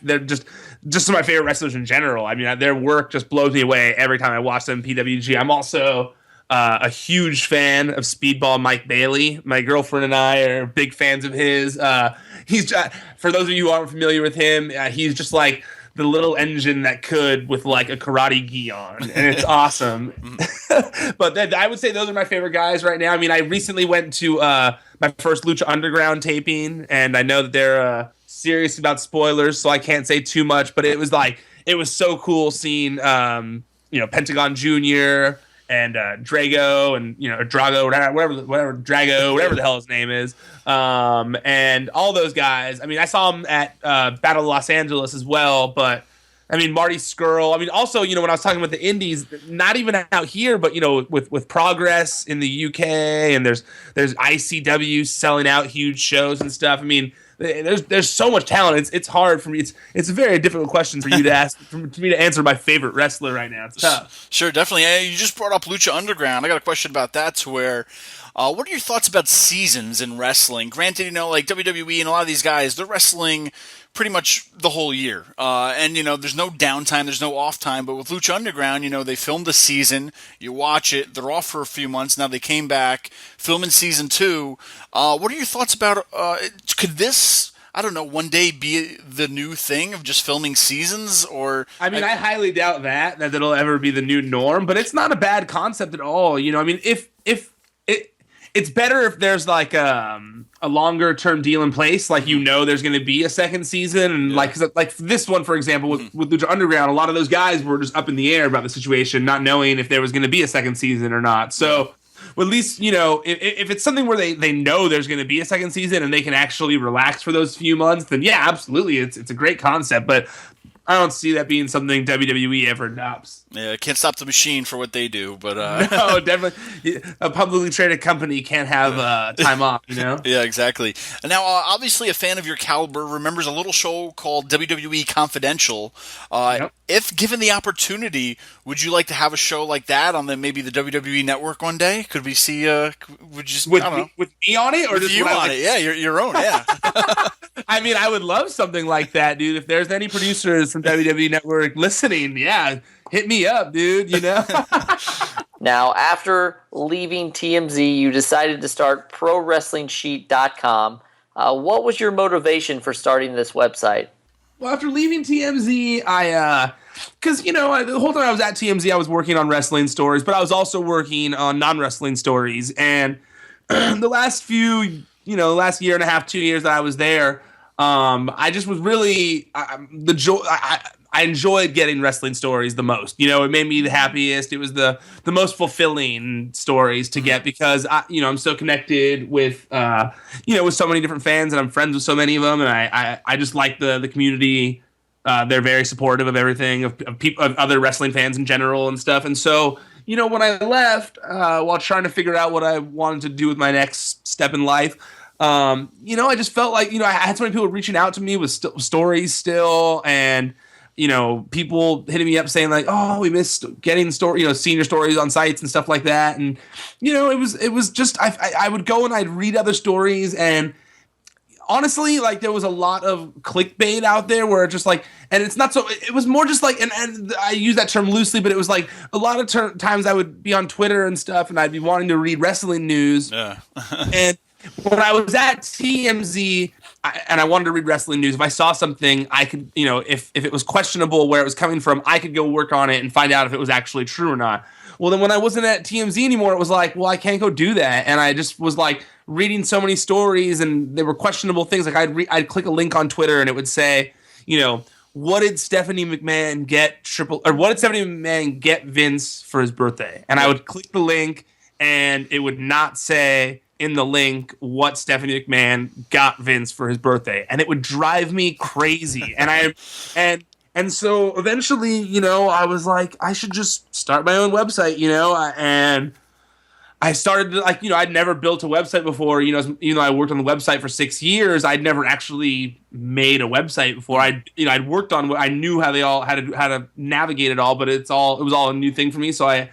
they're just some of my favorite wrestlers in general. I mean, their work just blows me away every time I watch them PWG. I'm also a huge fan of Speedball Mike Bailey. My girlfriend and I are big fans of his. He's for those of you who aren't familiar with him, he's just like the little engine that could with like a karate gi on, and it's awesome. But I would say those are my favorite guys right now. I mean, I recently went to my first Lucha Underground taping, and I know that they're serious about spoilers, so I can't say too much. But it was so cool seeing Pentagon Jr. and Drago and Drago, whatever the hell his name is, and all those guys. I mean, I saw him at Battle of Los Angeles as well, but I mean, Marty Scurll. I mean, also, when I was talking about the indies, not even out here, but with Progress in the UK, and there's ICW selling out huge shows and stuff. I mean, there's so much talent. It's hard for me. It's a very difficult question for you to ask, for me to answer my favorite wrestler right now. It's tough. Sure, definitely. You just brought up Lucha Underground. I got a question about that. To where, what are your thoughts about seasons in wrestling? Granted, like WWE and a lot of these guys, they're wrestling pretty much the whole year. And, there's no downtime, there's no off time. But with Lucha Underground, they filmed a season, you watch it, they're off for a few months. Now they came back, filming season 2. What are your thoughts about, could this, I don't know, one day be the new thing of just filming seasons? Or I mean, I highly doubt that it'll ever be the new norm, but it's not a bad concept at all. I mean, if it's better if there's like a longer term deal in place, like there's going to be a second season, and like this one, for example, with Lucha Underground, a lot of those guys were just up in the air about the situation, not knowing if there was going to be a second season or not. So, well, at least if it's something where they know there's going to be a second season and they can actually relax for those few months, then yeah, absolutely, it's a great concept, but I don't see that being something WWE ever adopts. Yeah, can't stop the machine for what they do, but no, definitely, a publicly traded company can't have time off. Yeah, exactly. And now, obviously, a fan of your caliber remembers a little show called WWE Confidential. Yep. If given the opportunity, would you like to have a show like that on maybe the WWE Network one day? Could we see? Would you with me on it, or with just you on it? Yeah, your own. Yeah. I mean, I would love something like that, dude. If there's any producers from WWE Network listening, yeah, hit me up, dude. Now, after leaving TMZ, you decided to start ProWrestlingSheet.com. What was your motivation for starting this website? Well, after leaving TMZ, because the whole time I was at TMZ, I was working on wrestling stories, but I was also working on non-wrestling stories. And the last year and a half, 2 years that I was there, I just was really I enjoyed getting wrestling stories the most. It made me the happiest. It was the most fulfilling stories to get because I'm so connected with with so many different fans, and I'm friends with so many of them, and I just like the community. They're very supportive of everything, of people, of other wrestling fans in general and stuff. And so, when I left, while trying to figure out what I wanted to do with my next step in life, I just felt like, I had so many people reaching out to me with stories still, and people hitting me up saying like, oh, we missed getting senior stories on sites and stuff like that. And, it was just, I would go and I'd read other stories, and honestly, like, there was a lot of clickbait out there where it's just like, and it's not so, it was more just like, and I use that term loosely, but it was like a lot of times I would be on Twitter and stuff, and I'd be wanting to read wrestling news. Yeah. And when I was at TMZ, and I wanted to read wrestling news, if I saw something, I could, if it was questionable where it was coming from, I could go work on it and find out if it was actually true or not. Well, then when I wasn't at TMZ anymore, it was like, well, I can't go do that. And I just was like reading so many stories, and they were questionable things. Like I'd click a link on Twitter, and it would say, what did Stephanie McMahon what did Stephanie McMahon get Vince for his birthday? And I would click the link, and it would not say in the link what Stephanie McMahon got Vince for his birthday, and it would drive me crazy. And so eventually, I was like, I should just start my own website, and I started to, I'd never built a website before, I worked on the website for 6 years. I'd never actually made a website before. I'd worked on, I knew how to navigate it all, but it was all a new thing for me. So I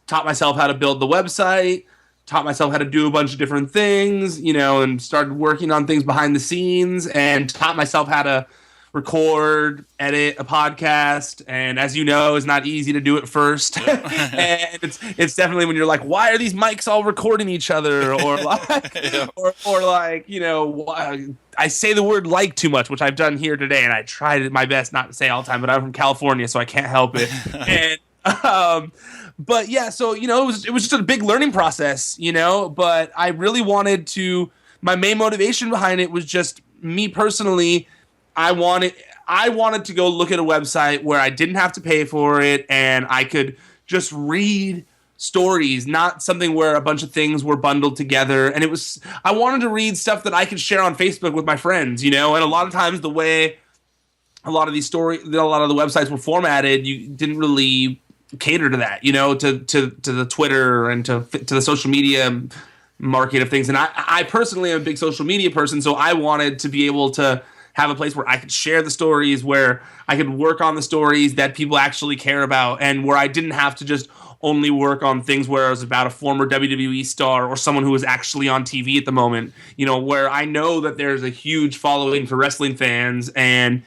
taught myself how to build the website, taught myself how to do a bunch of different things, and started working on things behind the scenes, and taught myself how to record, edit a podcast, and as you know, it's not easy to do it first. And it's definitely when you're like, why are these mics all recording each other? Or like, or like, I say the word like too much, which I've done here today, and I tried my best not to say all the time, but I'm from California, so I can't help it. And but yeah, so it was just a big learning process, but I really wanted to. My main motivation behind it was just me personally. I wanted to go look at a website where I didn't have to pay for it, and I could just read stories, not something where a bunch of things were bundled together. And I wanted to read stuff that I could share on Facebook with my friends, and a lot of times the way a lot of the websites were formatted, you didn't really cater to that, to the Twitter and to the social media market of things. And I personally am a big social media person, so I wanted to be able to have a place where I could share the stories, where I could work on the stories that people actually care about, and where I didn't have to just only work on things where it was about a former WWE star or someone who was actually on TV at the moment, where I know that there's a huge following for wrestling fans, and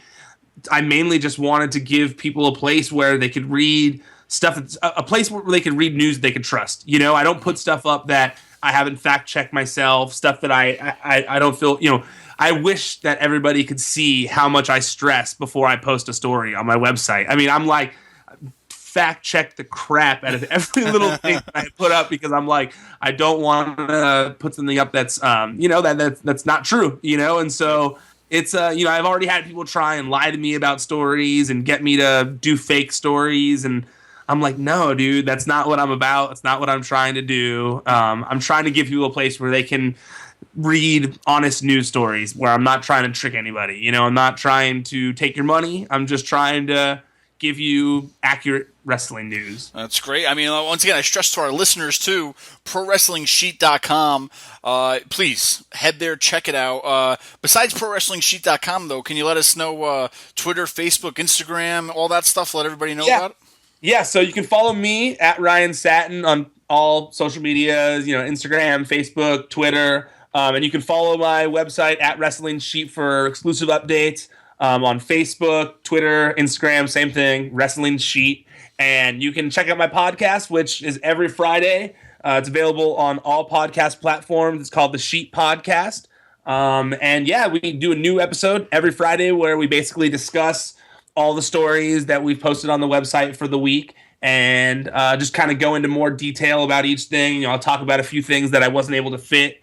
I mainly just wanted to give people a place where they could read stuff, a place where they could read news they could trust. I don't put stuff up that I haven't fact-checked myself, stuff that I don't feel, I wish that everybody could see how much I stress before I post a story on my website. I mean, I'm like, fact check the crap out of every little thing that I put up, because I'm like, I don't want to put something up that's, that's not true, and so it's, I've already had people try and lie to me about stories and get me to do fake stories, and I'm like, no, dude, that's not what I'm about. That's not what I'm trying to do. I'm trying to give people a place where they can read honest news stories, where I'm not trying to trick anybody. I'm not trying to take your money. I'm just trying to give you accurate wrestling news. That's great. I mean, once again, I stress to our listeners too, ProWrestlingSheet.com. Please head there, check it out. Besides ProWrestlingSheet.com, though, can you let us know Twitter, Facebook, Instagram, all that stuff? Let everybody know about it. Yeah, so you can follow me at Ryan Satin on all social medias, Instagram, Facebook, Twitter. And you can follow my website at Wrestling Sheet for exclusive updates on Facebook, Twitter, Instagram, same thing, Wrestling Sheet. And you can check out my podcast, which is every Friday. It's available on all podcast platforms. It's called The Sheet Podcast. And yeah, we do a new episode every Friday where we basically discuss all the stories that we've posted on the website for the week, and just kind of go into more detail about each thing. I'll talk about a few things that I wasn't able to fit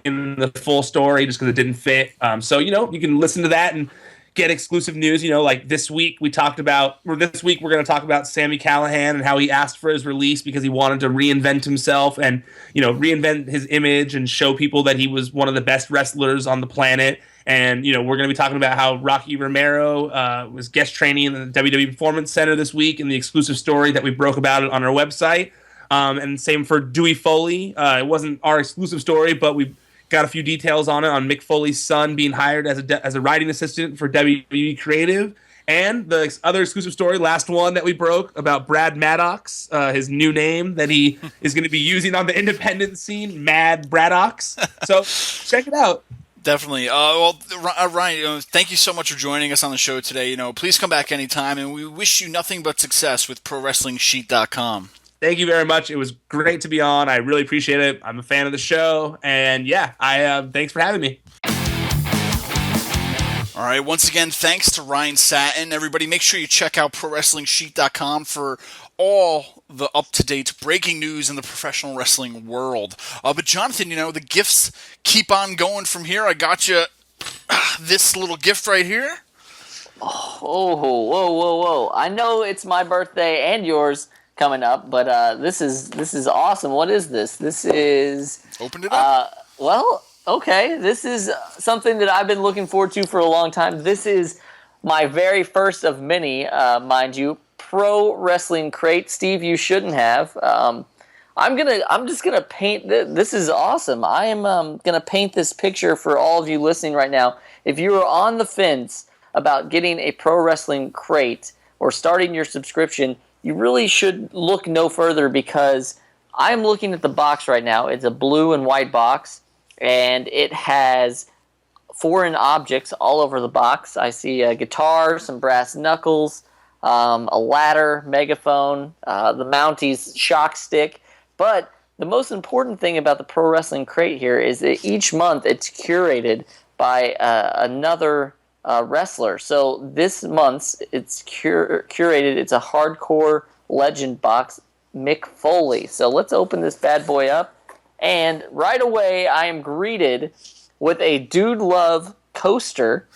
in the full story just because it didn't fit. So, you can listen to that and get exclusive news. Like this week we're going to talk about Sami Callihan and how he asked for his release because he wanted to reinvent himself and, reinvent his image and show people that he was one of the best wrestlers on the planet. And, we're going to be talking about how Rocky Romero was guest training in the WWE Performance Center this week, and the exclusive story that we broke about it on our website. And same for Dewey Foley. It wasn't our exclusive story, but we got a few details on it, on Mick Foley's son being hired as a writing assistant for WWE Creative. And the other exclusive story, last one that we broke, about Brad Maddox, his new name that he is going to be using on the independent scene, Mad Braddox. So check it out. Definitely. Ryan, thank you so much for joining us on the show today. Please come back anytime, and we wish you nothing but success with ProWrestlingSheet.com. Thank you very much. It was great to be on. I really appreciate it. I'm a fan of the show, and yeah, thanks for having me. All right, once again, thanks to Ryan Satin. Everybody, make sure you check out ProWrestlingSheet.com for all the up-to-date breaking news in the professional wrestling world. But Jonathan, the gifts keep on going from here. I got you this little gift right here. Oh, whoa! I know it's my birthday and yours coming up, but this is awesome. What is this? This is Opened it up. well, okay. This is something that I've been looking forward to for a long time. This is my very first of many, mind you, pro wrestling crate. Steve, you shouldn't have. I'm just gonna paint. This is awesome. I am gonna paint this picture for all of you listening right now. If you are on the fence about getting a pro wrestling crate or starting your subscription, you really should look no further, because I'm looking at the box right now. It's a blue and white box, and it has foreign objects all over the box. I see a guitar, some brass knuckles, a ladder, megaphone, the Mounties shock stick. But the most important thing about the Pro Wrestling Crate here is that each month it's curated by another wrestler. So this month it's curated. It's a hardcore legend box, Mick Foley. So let's open this bad boy up. And right away I am greeted with a Dude Love coaster.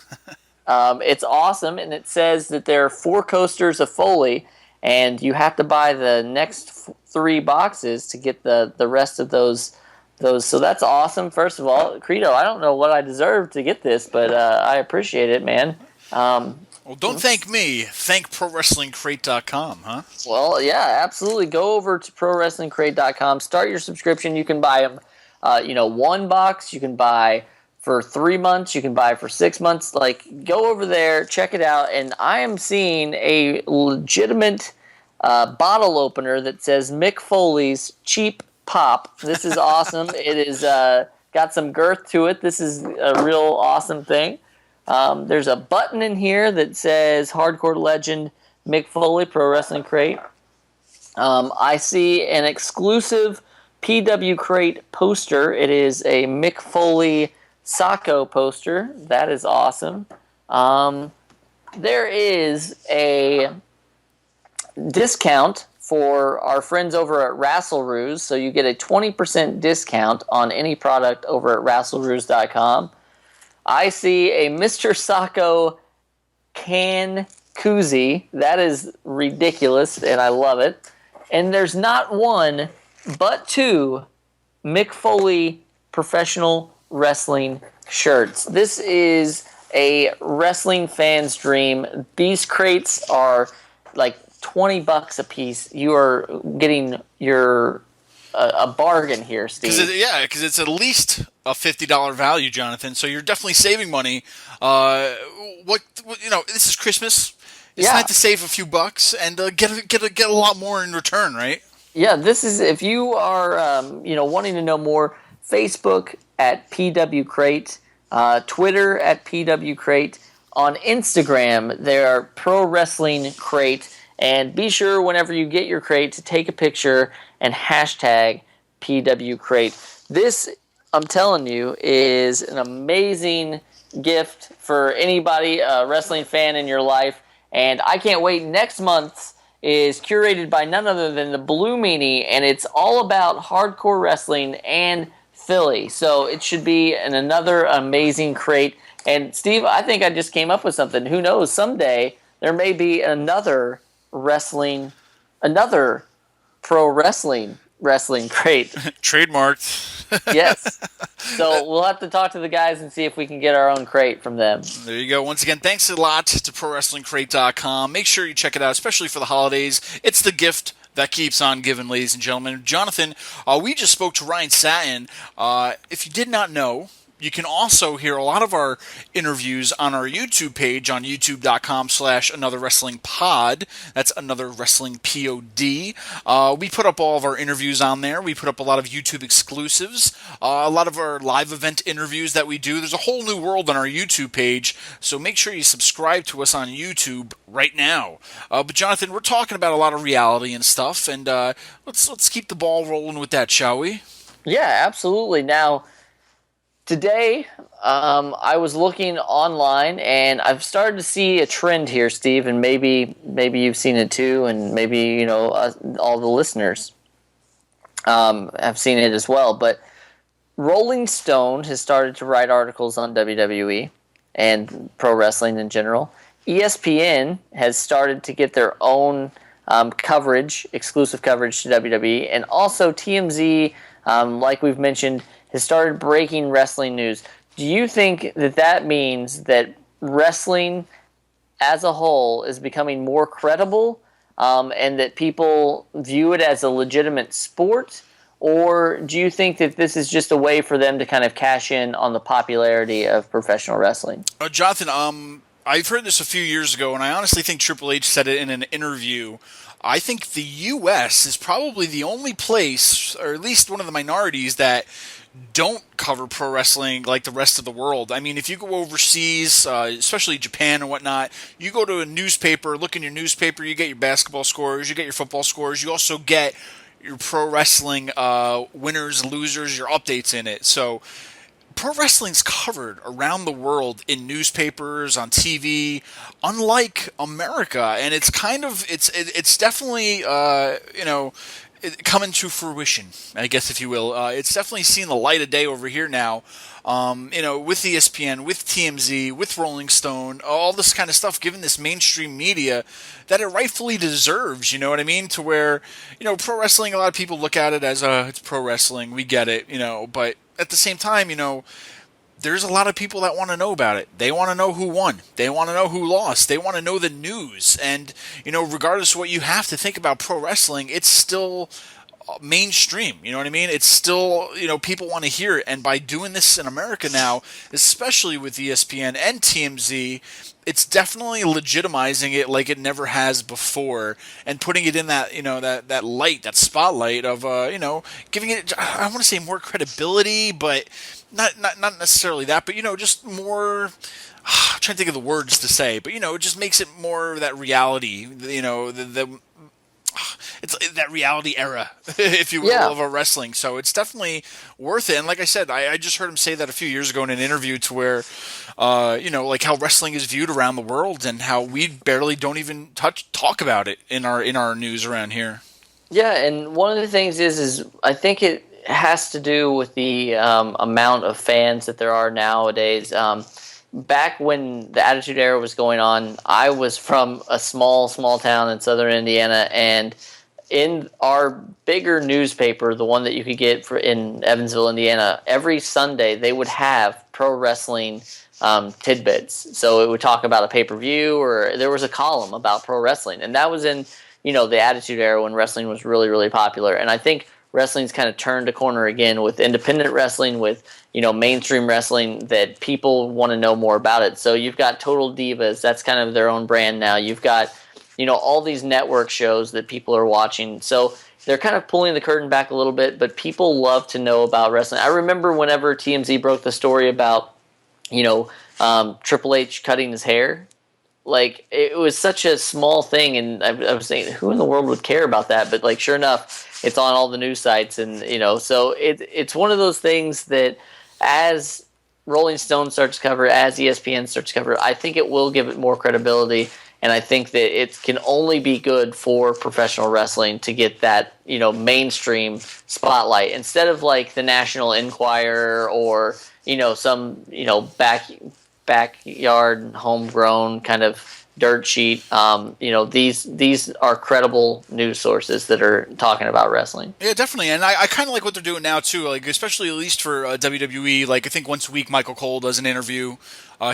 It's awesome, and it says that there are 4 coasters of Foley, and you have to buy the next 3 boxes to get the rest of those. So that's awesome. First of all, Credo, I don't know what I deserve to get this, but I appreciate it, man. Well, don't thank me. Thank ProWrestlingCrate.com, huh? Well, yeah, absolutely. Go over to ProWrestlingCrate.com. Start your subscription. You can buy them, 1 box. You can buy for 3 months. You can buy for 6 months. Like, go over there, check it out. And I am seeing a legitimate bottle opener that says Mick Foley's Cheap Pop. This is awesome. It is got some girth to it. This is a real awesome thing. There's a button in here that says Hardcore Legend Mick Foley Pro Wrestling Crate. I see an exclusive PW Crate poster. It is a Mick Foley Sacco poster. That is awesome. There is a discount for our friends over at Rasselroos, so you get a 20% discount on any product over at Rasselroos.com. I see a Mr. Sacco can koozie. That is ridiculous, and I love it. And there's not 1, but 2 Mick Foley professional wrestling shirts. This is a wrestling fan's dream. These crates are like $20 a piece. You are getting a bargain here, Steve. Because it's at least a $50 value, Jonathan. So you're definitely saving money. This is Christmas. It's time to save a few bucks and get a lot more in return, right? Yeah, this is, if you are wanting to know more, Facebook at PW Crate, Twitter at PW Crate, on Instagram they are Pro Wrestling Crate. And be sure whenever you get your crate to take a picture and hashtag PW Crate. This, I'm telling you, is an amazing gift for anybody, a wrestling fan in your life. And I can't wait. Next month is curated by none other than the Blue Meanie, and it's all about hardcore wrestling and Philly. So it should be another amazing crate. And Steve, I think I just came up with something. Who knows? Someday there may be another pro wrestling crate. Trademarked. Yes. So we'll have to talk to the guys and see if we can get our own crate from them. There you go. Once again, thanks a lot to ProWrestlingCrate.com. Make sure you check it out, especially for the holidays. It's the gift that keeps on giving, ladies and gentlemen. Jonathan, we just spoke to Ryan Satin. If you did not know, you can also hear a lot of our interviews on our YouTube page on youtube.com/anotherwrestlingpod. That's Another Wrestling POD. We put up all of our interviews on there. We put up a lot of YouTube exclusives, a lot of our live event interviews that we do. There's a whole new world on our YouTube page, so make sure you subscribe to us on YouTube right now. But Jonathan, we're talking about a lot of reality and stuff, and let's keep the ball rolling with that, shall we? Yeah, absolutely. Now, today, I was looking online, and I've started to see a trend here, Steve, and maybe you've seen it too, and maybe all the listeners have seen it as well. But Rolling Stone has started to write articles on WWE and pro wrestling in general, ESPN has started to get their own coverage, exclusive coverage to WWE, and also TMZ, like we've mentioned, has started breaking wrestling news. Do you think that means that wrestling as a whole is becoming more credible, and that people view it as a legitimate sport? Or do you think that this is just a way for them to kind of cash in on the popularity of professional wrestling? Jonathan, I've heard this a few years ago, and I honestly think Triple H said it in an interview. I think the U.S. is probably the only place, or at least one of the minorities, that don't cover pro wrestling like the rest of the world. I mean, if you go overseas, especially Japan and whatnot, you go to a newspaper, look in your newspaper, you get your basketball scores, you get your football scores, you also get your pro wrestling winners, losers, your updates in it. So pro wrestling's covered around the world in newspapers, on TV, unlike America, and it's kind of it's definitely coming to fruition, I guess, if you will. It's definitely seen the light of day over here now. With ESPN, with TMZ, with Rolling Stone, all this kind of stuff, given this mainstream media that it rightfully deserves, you know what I mean? To where, pro wrestling, a lot of people look at it as, it's pro wrestling, we get it, but at the same time, there's a lot of people that want to know about it. They want to know who won. They want to know who lost. They want to know the news. And, regardless of what you have to think about pro wrestling, it's still mainstream. You know what I mean? It's still, people want to hear it. And by doing this in America now, especially with ESPN and TMZ, it's definitely legitimizing it like it never has before, and putting it in that, that light, that spotlight of, giving it, I want to say more credibility, but not necessarily that, but, just more, I'm trying to think of the words to say, but, it just makes it more of that reality, it's that reality era, if you will, of a wrestling. So it's definitely worth it. And like I said, I just heard him say that a few years ago in an interview, to where, like how wrestling is viewed around the world, and how we barely don't even talk about it in our news around here. Yeah, and one of the things is I think it has to do with the amount of fans that there are nowadays. Back when the Attitude Era was going on, I was from a small town in southern Indiana, and in our bigger newspaper, the one that you could get in Evansville, Indiana, every Sunday they would have pro wrestling tidbits. So it would talk about a pay-per-view, or there was a column about pro wrestling, and that was in the Attitude Era when wrestling was really, really popular. And I think wrestling's kind of turned a corner again with independent wrestling, with mainstream wrestling, that people want to know more about it. So you've got Total Divas, that's kind of their own brand now. You've got all these network shows that people are watching. So they're kind of pulling the curtain back a little bit, but people love to know about wrestling. I remember whenever TMZ broke the story about Triple H cutting his hair. Like, it was such a small thing, and I was thinking, who in the world would care about that? But, like, sure enough, it's on all the news sites, and, so it's one of those things that as Rolling Stone starts to cover, as ESPN starts to cover, I think it will give it more credibility, and I think that it can only be good for professional wrestling to get that, mainstream spotlight, instead of, like, the National Enquirer or, some, backyard, homegrown kind of dirt sheet. These are credible news sources that are talking about wrestling. Yeah, definitely, and I kind of like what they're doing now too. Like, especially at least for WWE. Like, I think once a week Michael Cole does an interview.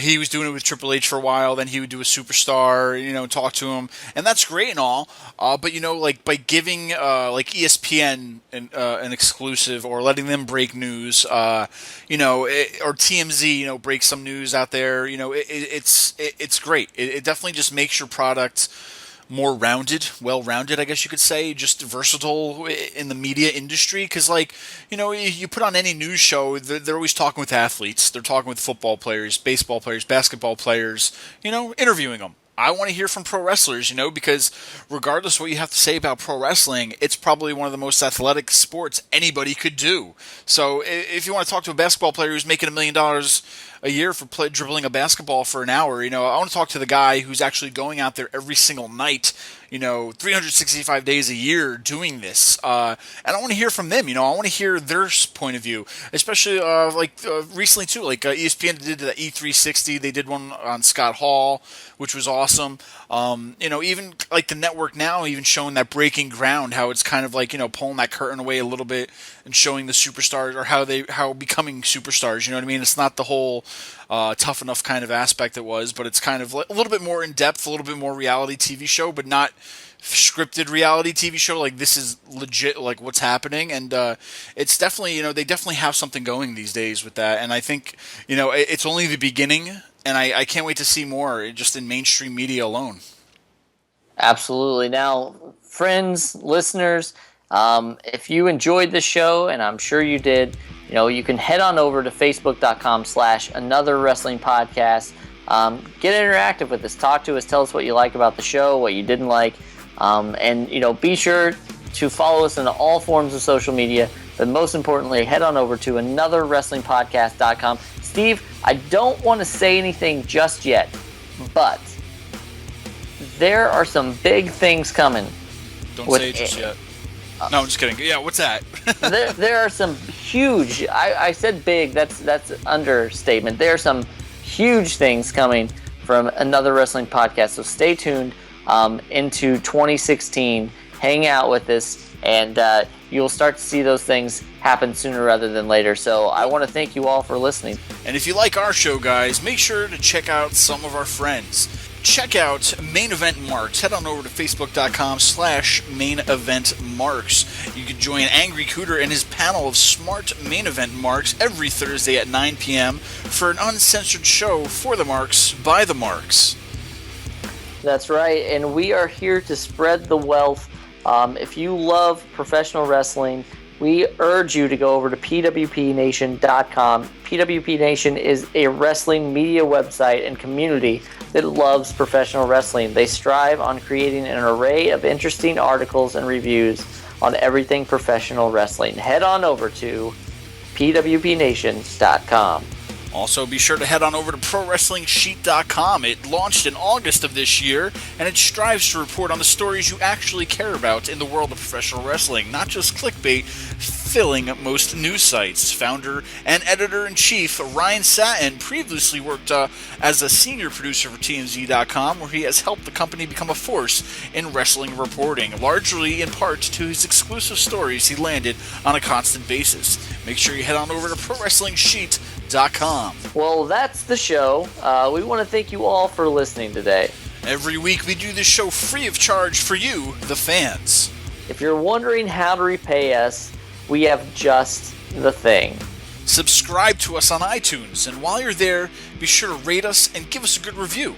He was doing it with Triple H for a while. Then he would do a superstar, talk to him, and that's great and all. But like by giving like ESPN an exclusive, or letting them break news, or TMZ, break some news out there. It's great. It definitely just makes your product more well-rounded, I guess you could say, just versatile in the media industry. Because, like, you put on any news show, they're always talking with athletes. They're talking with football players, baseball players, basketball players, interviewing them. I want to hear from pro wrestlers, because regardless of what you have to say about pro wrestling, it's probably one of the most athletic sports anybody could do. So if you want to talk to a basketball player who's making $1 million a year for dribbling a basketball for an hour, I want to talk to the guy who's actually going out there every single night, 365 days a year doing this. And I want to hear from them. I want to hear their point of view, especially recently too. Like ESPN did the E360. They did one on Scott Hall, which was awesome. Even like the network now, even showing that breaking ground, how it's kind of like, pulling that curtain away a little bit and showing the superstars or how becoming superstars. You know what I mean? It's not the whole tough enough kind of aspect it was, but it's kind of a little bit more in depth, a little bit more reality TV show, but not scripted reality TV show. Like this is legit, like what's happening, and it's definitely, they definitely have something going these days with that, and I think, it's only the beginning, and I can't wait to see more just in mainstream media alone. Absolutely. Now, friends, listeners, if you enjoyed this show, and I'm sure you did, you can head on over to facebook.com/another wrestling podcast. Get interactive with us. Talk to us. Tell us what you like about the show, what you didn't like. And be sure to follow us in all forms of social media. But most importantly, head on over to anotherwrestlingpodcast.com. Steve, I don't want to say anything just yet, but there are some big things coming. Don't say it just yet. No, I'm just kidding. Yeah, what's that? there are some huge. I said big. That's understatement. There are some huge things coming from Another Wrestling Podcast. So stay tuned into 2016. Hang out with us, and you'll start to see those things happen sooner rather than later. So I want to thank you all for listening. And if you like our show, guys, make sure to check out some of our friends. Check out Main Event Marks. Head on over to facebook.com/Main Event Marks. You can join Angry Cooter and his panel of smart Main Event Marks every Thursday at 9 p.m. for an uncensored show for the Marks, by the Marks. That's right, and we are here to spread the wealth. If you love professional wrestling, we urge you to go over to pwpnation.com. PWP Nation is a wrestling media website and community that loves professional wrestling. They strive on creating an array of interesting articles and reviews on everything professional wrestling. Head on over to pwpnation.com. Also, be sure to head on over to ProWrestlingSheet.com. It launched in August of this year, and it strives to report on the stories you actually care about in the world of professional wrestling, not just clickbait filling most news sites. Founder and editor-in-chief Ryan Satin previously worked as a senior producer for TMZ.com, where he has helped the company become a force in wrestling reporting, largely in part to his exclusive stories he landed on a constant basis. Make sure you head on over to ProWrestlingSheet.com. Well, that's the show. We want to thank you all for listening today. Every week we do this show free of charge for you, the fans. If you're wondering how to repay us, we have just the thing. Subscribe to us on iTunes, and while you're there, be sure to rate us and give us a good review.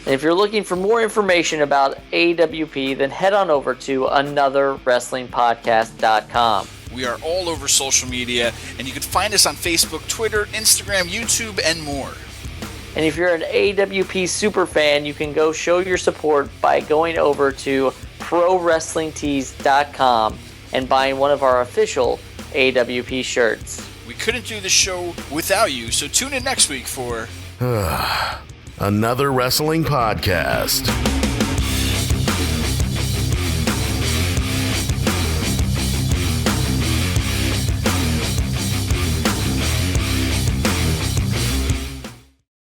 And if you're looking for more information about AWP, then head on over to anotherwrestlingpodcast.com. We are all over social media, and you can find us on Facebook, Twitter, Instagram, YouTube, and more. And if you're an AWP superfan, you can go show your support by going over to ProWrestlingTees.com and buying one of our official AWP shirts. We couldn't do the show without you, so tune in next week for Another Wrestling Podcast.